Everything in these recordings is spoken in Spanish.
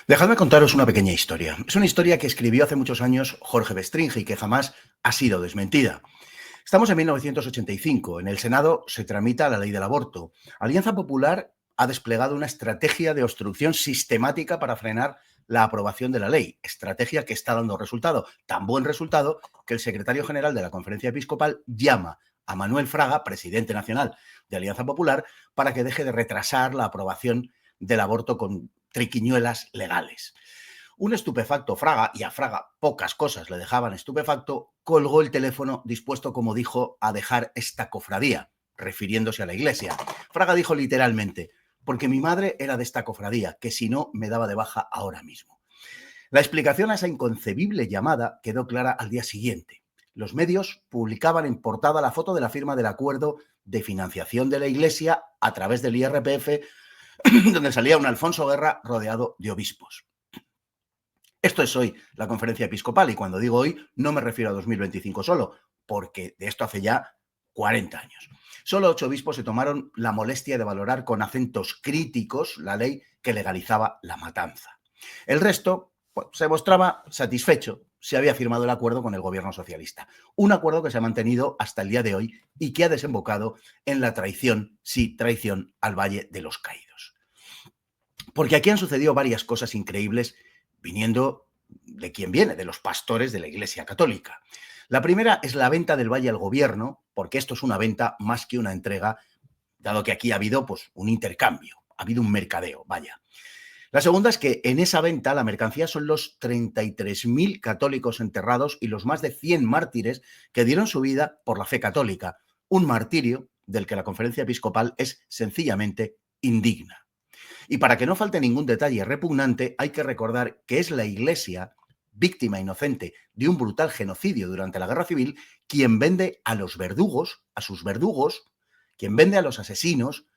Dejadme contaros una pequeña historia. Es una historia que escribió hace muchos años Jorge Bestringe y que jamás ha sido desmentida. Estamos en 1985. En el Senado se tramita la ley del aborto. Alianza Popular ha desplegado una estrategia de obstrucción sistemática para frenar la aprobación de la ley. Estrategia que está dando resultado. Tan buen resultado que el secretario general de la Conferencia Episcopal llama a Manuel Fraga, presidente nacional de Alianza Popular, para que deje de retrasar la aprobación del aborto con triquiñuelas legales. Un estupefacto Fraga, y a Fraga pocas cosas le dejaban estupefacto, colgó el teléfono dispuesto, como dijo, a dejar esta cofradía, refiriéndose a la iglesia. Fraga dijo literalmente: porque mi madre era de esta cofradía, que si no me daba de baja ahora mismo. La explicación a esa inconcebible llamada quedó clara al día siguiente. Los medios publicaban en portada la foto de la firma del acuerdo de financiación de la iglesia a través del IRPF, donde salía un Alfonso Guerra rodeado de obispos. Esto es hoy la Conferencia Episcopal, y cuando digo hoy no me refiero a 2025 solo, porque de esto hace ya 40 años. Solo 8 obispos se tomaron la molestia de valorar con acentos críticos la ley que legalizaba la matanza. El resto pues, se mostraba satisfecho si había firmado el acuerdo con el gobierno socialista. Un acuerdo que se ha mantenido hasta el día de hoy y que ha desembocado en la traición, sí, traición al Valle de los Caídos. Porque aquí han sucedido varias cosas increíbles viniendo de quien viene, de los pastores de la Iglesia Católica. La primera es la venta del Valle al gobierno, porque esto es una venta más que una entrega, dado que aquí ha habido pues, un intercambio, ha habido un mercadeo, vaya. La segunda es que en esa venta la mercancía son los 33.000 católicos enterrados y los más de 100 mártires que dieron su vida por la fe católica, un martirio del que la Conferencia Episcopal es sencillamente indigna. Y para que no falte ningún detalle repugnante, hay que recordar que es la Iglesia, víctima inocente de un brutal genocidio durante la Guerra Civil, quien vende a los verdugos, a sus verdugos, quien vende a los asesinos,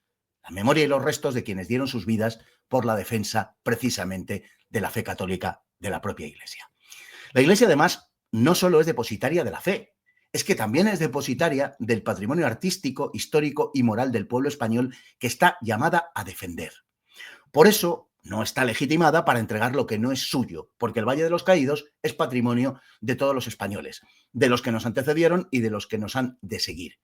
la memoria y los restos de quienes dieron sus vidas por la defensa precisamente de la fe católica de la propia Iglesia. La Iglesia, además, no solo es depositaria de la fe, es que también es depositaria del patrimonio artístico, histórico y moral del pueblo español que está llamada a defender. Por eso no está legitimada para entregar lo que no es suyo, porque el Valle de los Caídos es patrimonio de todos los españoles, de los que nos antecedieron y de los que nos han de seguir.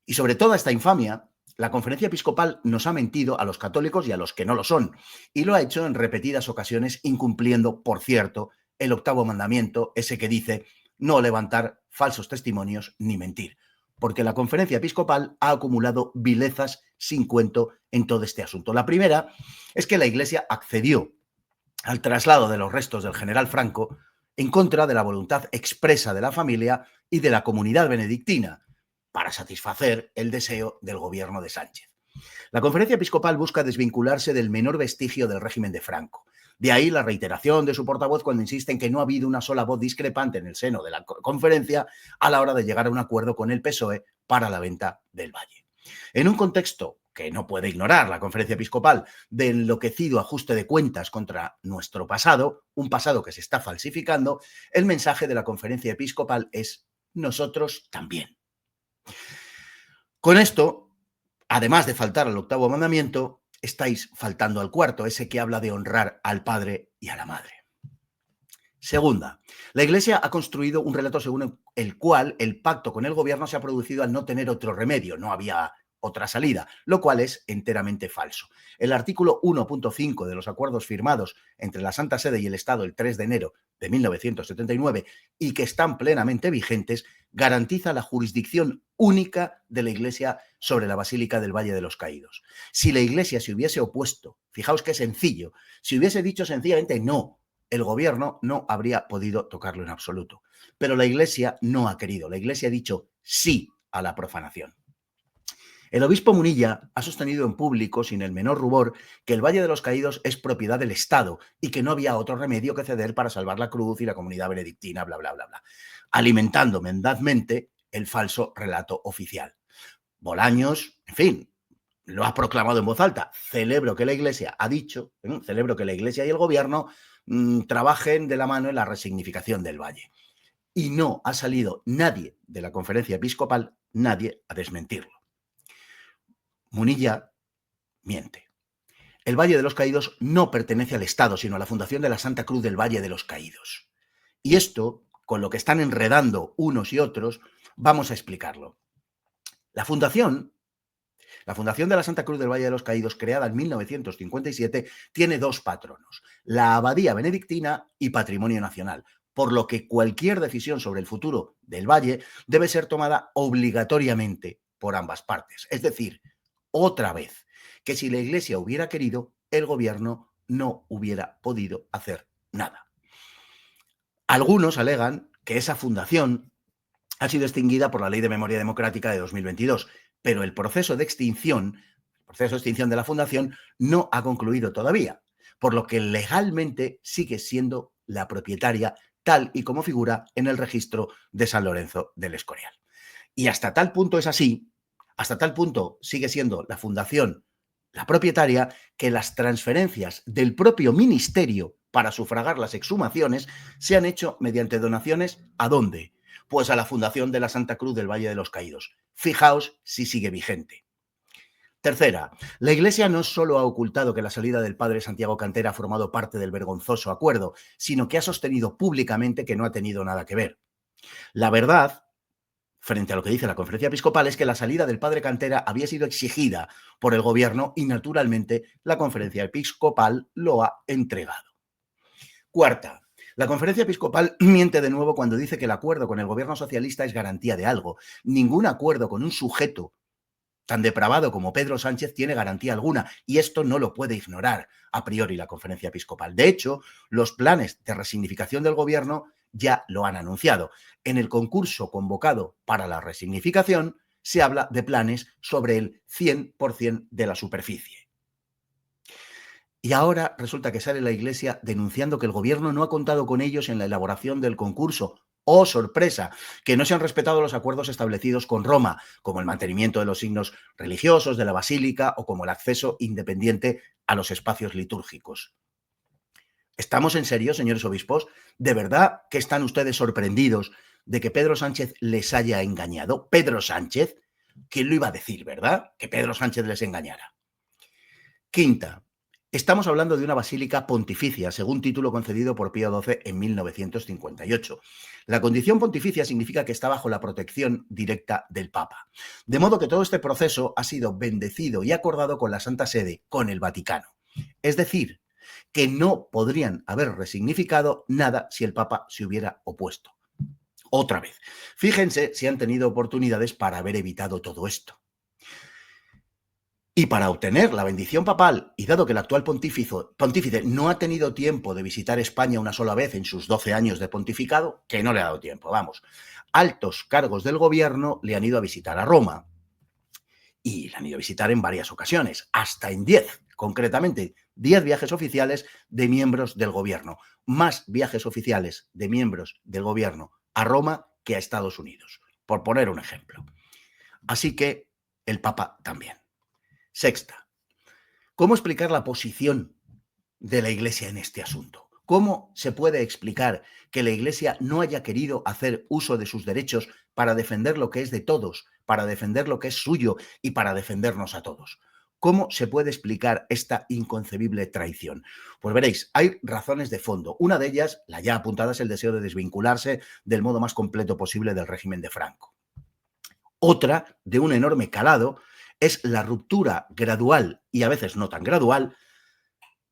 Y sobre toda esta infamia, la Conferencia Episcopal nos ha mentido a los católicos y a los que no lo son, y lo ha hecho en repetidas ocasiones, incumpliendo, por cierto, el 8º mandamiento, ese que dice no levantar falsos testimonios ni mentir, porque la Conferencia Episcopal ha acumulado vilezas sin cuento en todo este asunto. La primera es que la Iglesia accedió al traslado de los restos del general Franco en contra de la voluntad expresa de la familia y de la comunidad benedictina, para satisfacer el deseo del gobierno de Sánchez. La Conferencia Episcopal busca desvincularse del menor vestigio del régimen de Franco. De ahí la reiteración de su portavoz cuando insiste en que no ha habido una sola voz discrepante en el seno de la conferencia a la hora de llegar a un acuerdo con el PSOE para la venta del Valle. En un contexto que no puede ignorar la Conferencia Episcopal de enloquecido ajuste de cuentas contra nuestro pasado, un pasado que se está falsificando, el mensaje de la Conferencia Episcopal es: nosotros también. Con esto, además de faltar al 8º mandamiento, estáis faltando al 4º, ese que habla de honrar al padre y a la madre. Segunda, la Iglesia ha construido un relato según el cual el pacto con el gobierno se ha producido al no tener otro remedio, no había otra salida, lo cual es enteramente falso. El artículo 1.5 de los acuerdos firmados entre la Santa Sede y el Estado el 3 de enero de 1979 y que están plenamente vigentes, garantiza la jurisdicción única de la Iglesia sobre la Basílica del Valle de los Caídos. Si la Iglesia se hubiese opuesto, fijaos qué sencillo, si hubiese dicho sencillamente no, el gobierno no habría podido tocarlo en absoluto. Pero la Iglesia no ha querido, la Iglesia ha dicho sí a la profanación. El obispo Munilla ha sostenido en público, sin el menor rubor, que el Valle de los Caídos es propiedad del Estado y que no había otro remedio que ceder para salvar la cruz y la comunidad benedictina, bla, bla, bla, bla, alimentando mendazmente el falso relato oficial. Bolaños, en fin, lo ha proclamado en voz alta. Celebro que la Iglesia ha dicho, celebro que la Iglesia y el gobierno trabajen de la mano en la resignificación del Valle. Y no ha salido nadie de la Conferencia Episcopal, nadie a desmentirlo. Munilla miente. el Valle de los Caídos no pertenece al Estado, sino a la Fundación de la Santa Cruz del Valle de los Caídos. Y esto, con lo que están enredando unos y otros, vamos a explicarlo. La Fundación de la Santa Cruz del Valle de los Caídos, creada en 1957, tiene dos patronos, la Abadía Benedictina y Patrimonio Nacional, por lo que cualquier decisión sobre el futuro del valle debe ser tomada obligatoriamente por ambas partes. Es decir, otra vez, que si la Iglesia hubiera querido, el gobierno no hubiera podido hacer nada. Algunos alegan que esa fundación ha sido extinguida por la Ley de Memoria Democrática de 2022, pero el proceso de extinción de la fundación no ha concluido todavía, por lo que legalmente sigue siendo la propietaria tal y como figura en el registro de San Lorenzo del Escorial. Y hasta tal punto es así, hasta tal punto sigue siendo la fundación la propietaria, que las transferencias del propio ministerio para sufragar las exhumaciones se han hecho mediante donaciones ¿a dónde? Pues a la Fundación de la Santa Cruz del Valle de los Caídos. Fijaos si sigue vigente. Tercera, la Iglesia no solo ha ocultado que la salida del padre Santiago Cantera ha formado parte del vergonzoso acuerdo, sino que ha sostenido públicamente que no ha tenido nada que ver. La verdad, frente a lo que dice la Conferencia Episcopal, es que la salida del padre Cantera había sido exigida por el gobierno y, naturalmente, la Conferencia Episcopal lo ha entregado. Cuarta, la Conferencia Episcopal miente de nuevo cuando dice que el acuerdo con el gobierno socialista es garantía de algo. Ningún acuerdo con un sujeto tan depravado como Pedro Sánchez tiene garantía alguna, y esto no lo puede ignorar a priori la Conferencia Episcopal. De hecho, los planes de resignificación del gobierno ya lo han anunciado. En el concurso convocado para la resignificación se habla de planes sobre el 100% de la superficie. Y ahora resulta que sale la Iglesia denunciando que el gobierno no ha contado con ellos en la elaboración del concurso. ¡Oh, sorpresa! Que no se han respetado los acuerdos establecidos con Roma, como el mantenimiento de los signos religiosos de la basílica o como el acceso independiente a los espacios litúrgicos. ¿Estamos en serio, señores obispos? ¿De verdad que están ustedes sorprendidos de que Pedro Sánchez les haya engañado? ¿Pedro Sánchez? ¿Quién lo iba a decir, verdad? Que Pedro Sánchez les engañara. Quinta, estamos hablando de una basílica pontificia, según título concedido por Pío XII en 1958. La condición pontificia significa que está bajo la protección directa del Papa. De modo que todo este proceso ha sido bendecido y acordado con la Santa Sede, con el Vaticano. Es decir, que no podrían haber resignificado nada si el Papa se hubiera opuesto. Otra vez, fíjense si han tenido oportunidades para haber evitado todo esto. Y para obtener la bendición papal, y dado que el actual pontífice no ha tenido tiempo de visitar España una sola vez en sus 12 años de pontificado, que no le ha dado tiempo, vamos, altos cargos del gobierno le han ido a visitar a Roma. Y le han ido a visitar en varias ocasiones, hasta en 10, concretamente 10 viajes oficiales de miembros del gobierno, más viajes oficiales de miembros del gobierno a Roma que a Estados Unidos, por poner un ejemplo. Así que el Papa también. Sexta, ¿cómo explicar la posición de la Iglesia en este asunto? ¿Cómo se puede explicar que la Iglesia no haya querido hacer uso de sus derechos para defender lo que es de todos, para defender lo que es suyo y para defendernos a todos? ¿Cómo se puede explicar esta inconcebible traición? Pues veréis, hay razones de fondo. Una de ellas, la ya apuntada, es el deseo de desvincularse del modo más completo posible del régimen de Franco. Otra, de un enorme calado, es la ruptura gradual y a veces no tan gradual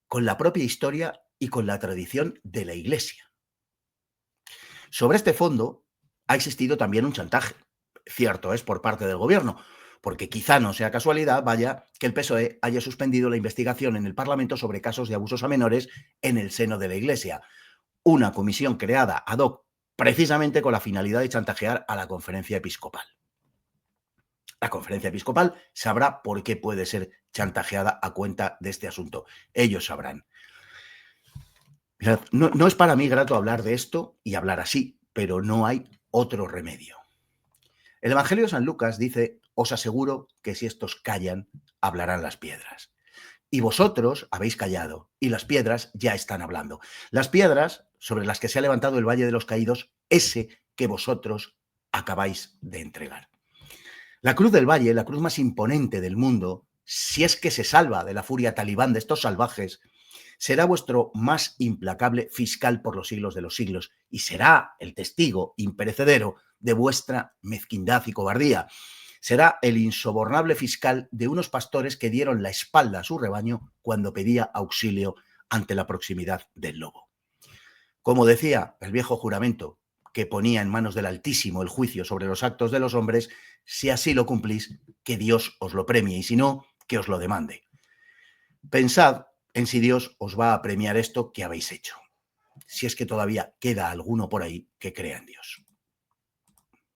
con la propia historia y con la tradición de la Iglesia. Sobre este fondo ha existido también un chantaje, cierto es, por parte del gobierno, porque quizá no sea casualidad, vaya, que el PSOE haya suspendido la investigación en el Parlamento sobre casos de abusos a menores en el seno de la Iglesia. Una comisión creada ad hoc precisamente con la finalidad de chantajear a la Conferencia Episcopal. La Conferencia Episcopal sabrá por qué puede ser chantajeada a cuenta de este asunto. Ellos sabrán. No es para mí grato hablar de esto y hablar así, pero no hay otro remedio. El Evangelio de San Lucas dice: os aseguro que si estos callan, hablarán las piedras. Y vosotros habéis callado, y las piedras ya están hablando. Las piedras sobre las que se ha levantado el Valle de los Caídos, ese que vosotros acabáis de entregar. La Cruz del Valle, la cruz más imponente del mundo, si es que se salva de la furia talibán de estos salvajes, será vuestro más implacable fiscal por los siglos de los siglos y será el testigo imperecedero de vuestra mezquindad y cobardía. Será el insobornable fiscal de unos pastores que dieron la espalda a su rebaño cuando pedía auxilio ante la proximidad del lobo. Como decía el viejo juramento, que ponía en manos del Altísimo el juicio sobre los actos de los hombres, si así lo cumplís, que Dios os lo premie, y si no, que os lo demande. Pensad en si Dios os va a premiar esto que habéis hecho, si es que todavía queda alguno por ahí que crea en Dios.